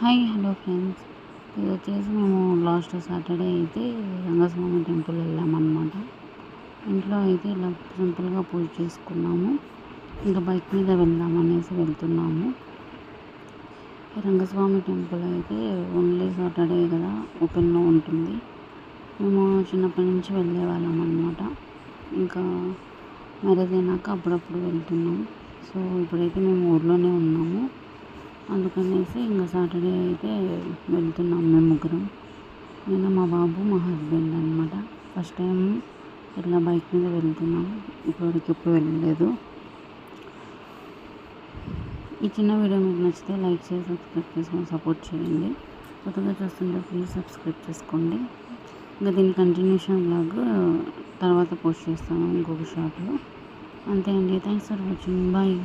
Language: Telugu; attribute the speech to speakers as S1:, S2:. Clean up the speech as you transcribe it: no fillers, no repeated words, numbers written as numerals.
S1: హాయ్ హలో ఫ్రెండ్స్, ఇది వచ్చేసి మేము లాస్ట్ సాటర్డే అయితే రంగస్వామి టెంపుల్ వెళ్ళామన్నమాట. ఇంట్లో అయితే ఇలా సింపుల్గా పూజ చేసుకున్నాము. ఇంకా బైక్ మీద వెళ్దామనేసి వెళ్తున్నాము. రంగస్వామి టెంపుల్ అయితే ఓన్లీ సాటర్డే కదా ఓపెన్లో ఉంటుంది. మేము చిన్నప్పటి నుంచి వెళ్ళేవాళ్ళం అన్నమాట. ఇంకా మ్యారేజ్ అయినాక అప్పుడప్పుడు వెళ్తున్నాం. సో ఇప్పుడైతే మేము ఊర్లోనే ఉన్నాము. అందుకనేసి ఇంకా సాటర్డే అయితే వెళ్తున్నాం మేము ముగ్గురం. నేను, మా బాబు, మా హస్బెండ్ అనమాట. ఫస్ట్ టైం ఇట్లా బైక్ మీద వెళ్తున్నాం. ఇప్పటివరకు ఎప్పుడు వెళ్ళలేదు. ఈ చిన్న వీడియో మీకు నచ్చితే లైక్ చేసి సబ్స్క్రైబ్ చేసుకొని సపోర్ట్ చేయండి. కొత్తగా చూస్తుంటే ప్లీజ్ సబ్స్క్రైబ్ చేసుకోండి. ఇంకా దీని కంటిన్యూషన్ బ్లాగ్ తర్వాత పోస్ట్ చేస్తాను ఇంకొక షార్ట్లో. అంతే అండి. Thanks for watching. బాయ్.